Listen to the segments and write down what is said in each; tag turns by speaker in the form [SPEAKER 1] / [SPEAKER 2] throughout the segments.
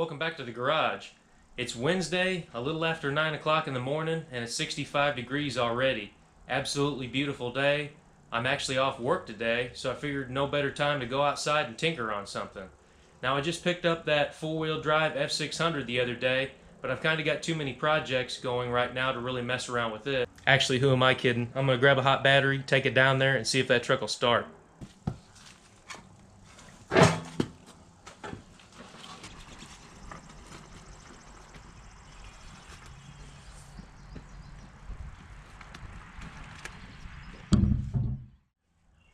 [SPEAKER 1] Welcome back to the garage. It's Wednesday, a little after 9 o'clock in the morning, and it's 65 degrees already. Absolutely beautiful day. I'm actually off work today, so I figured no better time to go outside and tinker on something. Now, I just picked up that four-wheel drive F600 the other day, but I've kind of got too many projects going right now to really mess around with it. Actually, who am I kidding? I'm going to grab a hot battery, take it down there, and see if that truck will start.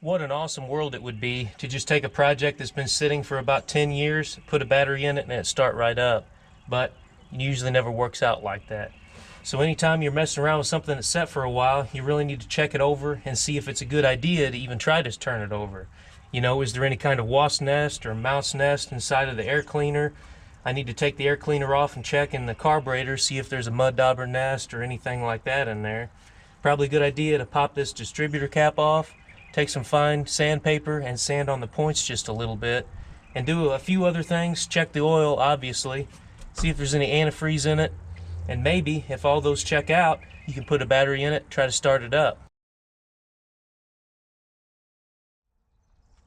[SPEAKER 1] What an awesome world it would be to just take a project that's been sitting for about 10 years, put a battery in it, and it start right up. But it usually never works out like that. So anytime you're messing around with something that's set for a while, you really need to check it over and see if it's a good idea to even try to turn it over. You know, is there any kind of wasp nest or mouse nest inside of the air cleaner? I need to take the air cleaner off and check in the carburetor, see if there's a mud dauber nest or anything like that in there. Probably a good idea to pop this distributor cap off, take some fine sandpaper and sand on the points just a little bit, and do a few other things. Check the oil, obviously, see if there's any antifreeze in it, and maybe if all those check out, you can put a battery in it, try to start it up.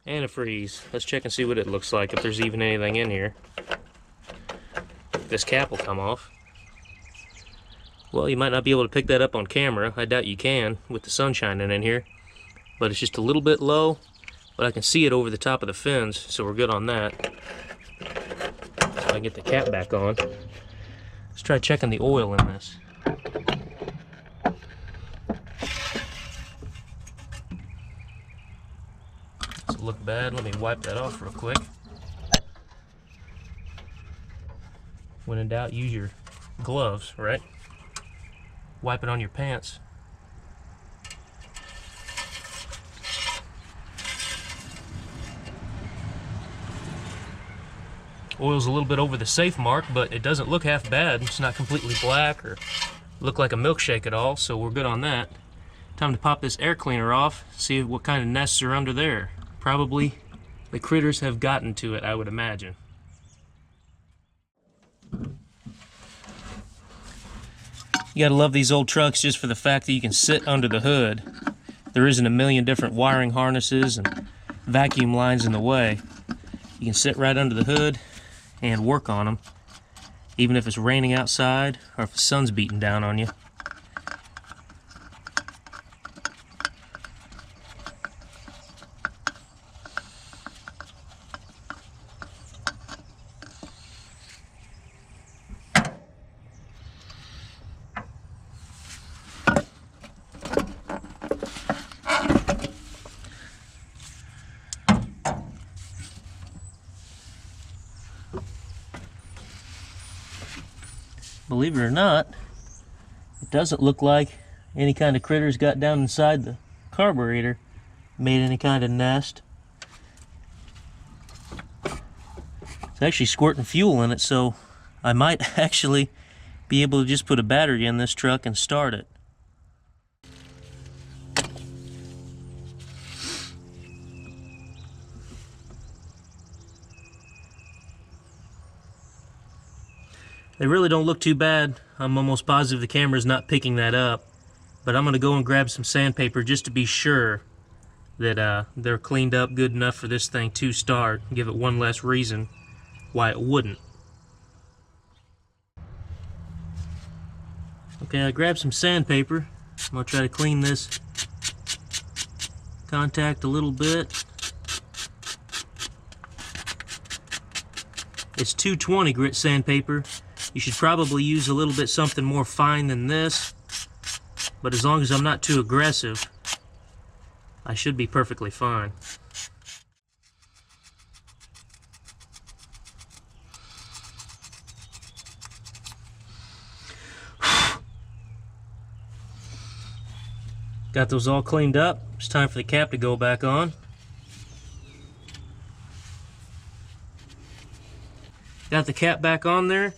[SPEAKER 1] Antifreeze. Let's check and see what it looks like, if there's even anything in here. This cap will come off. Well, you might not be able to pick that up on camera. I doubt you can with the sun shining in here. But it's just a little bit low, but I can see it over the top of the fins, so we're good on that. So I get the cap back on. Let's try checking the oil in this. Doesn't look bad. Let me wipe that off real quick. When in doubt, use your gloves, right? Wipe it on your pants. Oil's a little bit over the safe mark, but it doesn't look half bad. It's not completely black or look like a milkshake at all, so we're good on that. Time to pop this air cleaner off, see what kind of nests are under there. Probably the critters have gotten to it, I would imagine. You gotta love these old trucks just for the fact that you can sit under the hood. There isn't a million different wiring harnesses and vacuum lines in the way. You can sit right under the hood and work on them, even if it's raining outside or if the sun's beating down on you. Believe it or not, it doesn't look like any kind of critters got down inside the carburetor, made any kind of nest. It's actually squirting fuel in it, so I might actually be able to just put a battery in this truck and start it. They really don't look too bad. I'm almost positive the camera's not picking that up. But I'm going to go and grab some sandpaper just to be sure that they're cleaned up good enough for this thing to start. Give it one less reason why it wouldn't. Okay, I grabbed some sandpaper. I'm going to try to clean this contact a little bit. It's 220 grit sandpaper. You should probably use a little bit something more fine than this, but as long as I'm not too aggressive, I should be perfectly fine. Got those all cleaned up. It's time for the cap to go back on. Got the cap back on there.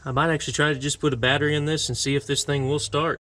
[SPEAKER 1] I might actually try to just put a battery in this and see if this thing will start.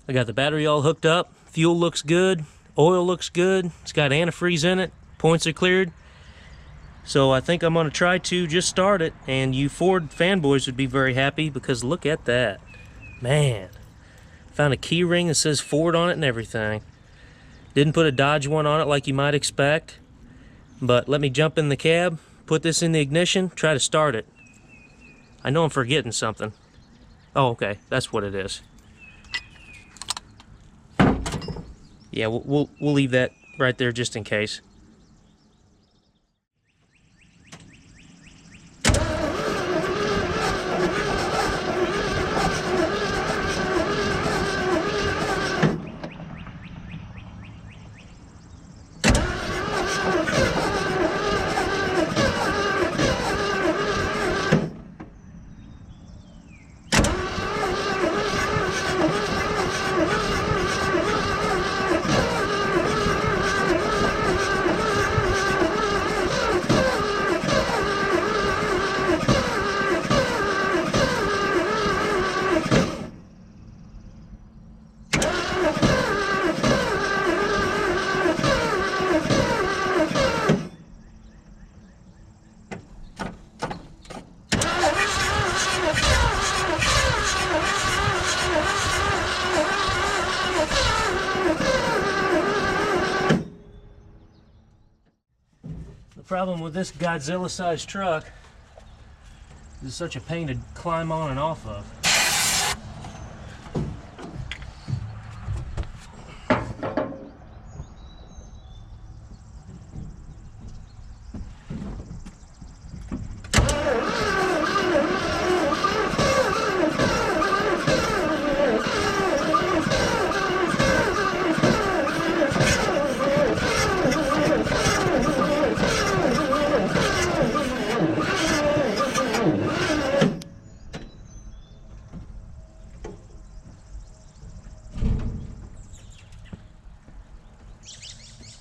[SPEAKER 1] I got the battery all hooked up. Fuel looks good. Oil looks good. It's got antifreeze in it. Points are cleared. So I think I'm going to try to just start it, and you Ford fanboys would be very happy because look at that. Man, found a key ring that says Ford on it and everything. Didn't put a Dodge one on it like you might expect, but let me jump in the cab, put this in the ignition, try to start it. I know I'm forgetting something. Oh, okay, that's what it is. Yeah, we'll leave that right there just in case. The problem with this Godzilla-sized truck is it's such a pain to climb on and off of.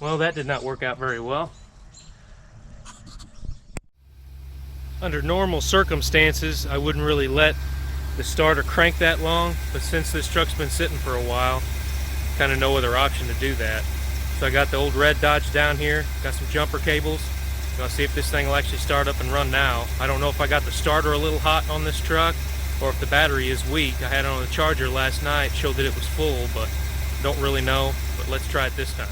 [SPEAKER 1] Well, that did not work out very well. Under normal circumstances, I wouldn't really let the starter crank that long, but since this truck's been sitting for a while, kind of no other option to do that. So I got the old red Dodge down here, got some jumper cables. I'll see if this thing will actually start up and run now. I don't know if I got the starter a little hot on this truck or if the battery is weak. I had it on the charger last night, showed that it was full, but don't really know. But let's try it this time.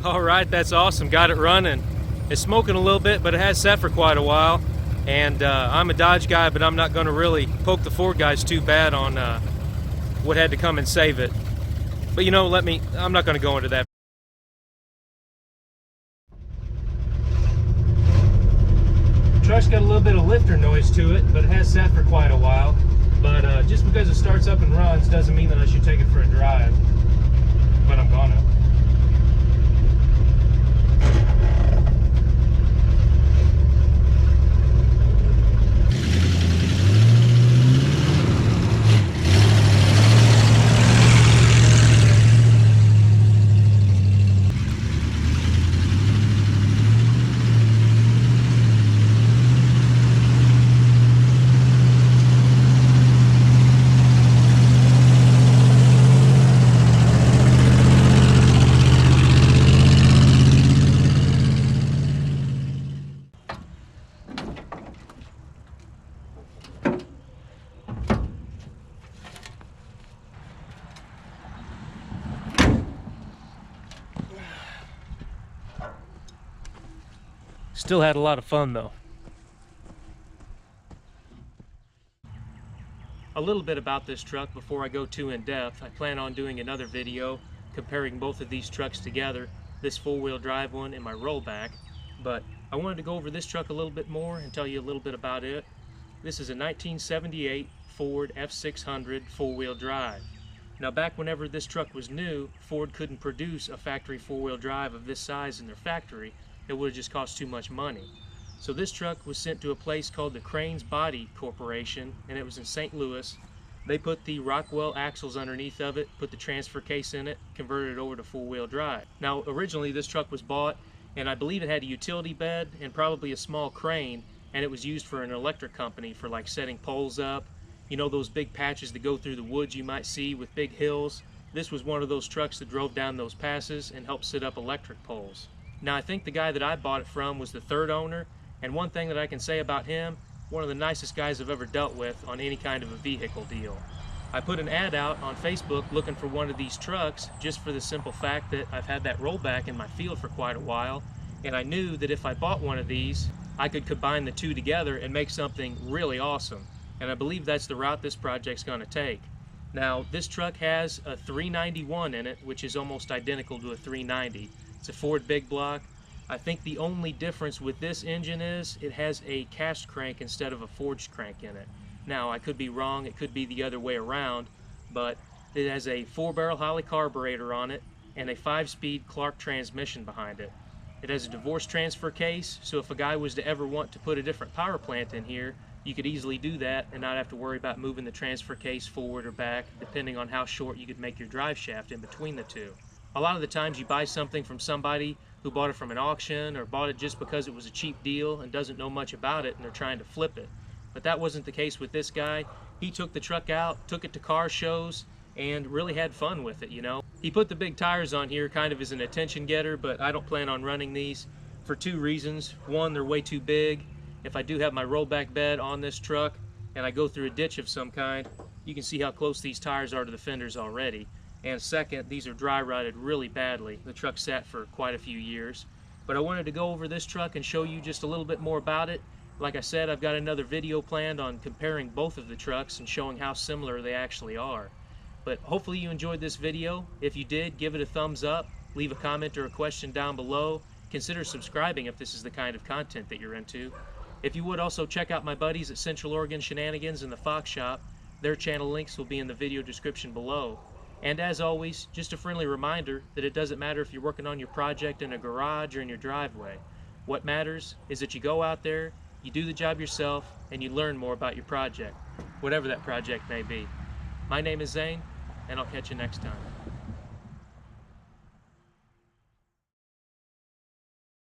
[SPEAKER 1] Alright, that's awesome. Got it running. It's smoking a little bit, but it has sat for quite a while. And I'm a Dodge guy, but I'm not going to really poke the Ford guys too bad on what had to come and save it. But you know, I'm not going to go into that. The truck's got a little bit of lifter noise to it, but it has sat for quite a while. But just because it starts up and runs doesn't mean that I should take it for a drive. But I'm gonna. Still had a lot of fun though. A little bit about this truck before I go too in depth. I plan on doing another video comparing both of these trucks together this four-wheel drive one in my rollback, but I wanted to go over this truck a little bit more and tell you a little bit about it. This is a 1978 Ford F600 four-wheel drive. Now, back whenever this truck was new, Ford couldn't produce a factory four-wheel drive of this size in their factory. It would have just cost too much money. So this truck was sent to a place called the Cranes Body Corporation, and it was in St. Louis. They put the Rockwell axles underneath of it, put the transfer case in it, converted it over to four-wheel drive. Now, originally this truck was bought, and I believe it had a utility bed and probably a small crane, and it was used for an electric company for like setting poles up. You know those big patches that go through the woods you might see with big hills? This was one of those trucks that drove down those passes and helped set up electric poles. Now, I think the guy that I bought it from was the third owner, and one thing that I can say about him, one of the nicest guys I've ever dealt with on any kind of a vehicle deal. I put an ad out on Facebook looking for one of these trucks just for the simple fact that I've had that rollback in my field for quite a while, and I knew that if I bought one of these, I could combine the two together and make something really awesome. And I believe that's the route this project's going to take. Now, this truck has a 391 in it, which is almost identical to a 390. It's a Ford big block. I think the only difference with this engine is it has a cast crank instead of a forged crank in it. Now, I could be wrong, it could be the other way around, but it has a 4-barrel Holley carburetor on it and a 5-speed Clark transmission behind it. It has a divorce transfer case, so if a guy was to ever want to put a different power plant in here, you could easily do that and not have to worry about moving the transfer case forward or back, depending on how short you could make your drive shaft in between the two. A lot of the times you buy something from somebody who bought it from an auction or bought it just because it was a cheap deal and doesn't know much about it and they're trying to flip it. But that wasn't the case with this guy. He took the truck out, took it to car shows, and really had fun with it, you know. He put the big tires on here kind of as an attention getter, but I don't plan on running these for two reasons. One, they're way too big. If I do have my rollback bed on this truck and I go through a ditch of some kind, you can see how close these tires are to the fenders already. And second, these are dry rotted really badly. The truck sat for quite a few years. But I wanted to go over this truck and show you just a little bit more about it. Like I said, I've got another video planned on comparing both of the trucks and showing how similar they actually are. But hopefully you enjoyed this video. If you did, give it a thumbs up, leave a comment or a question down below. Consider subscribing if this is the kind of content that you're into. If you would, also check out my buddies at Central Oregon Shenanigans and the Fox Shop. Their channel links will be in the video description below. And as always, just a friendly reminder that it doesn't matter if you're working on your project in a garage or in your driveway. What matters is that you go out there, you do the job yourself, and you learn more about your project, whatever that project may be. My name is Zane, and I'll catch you next time.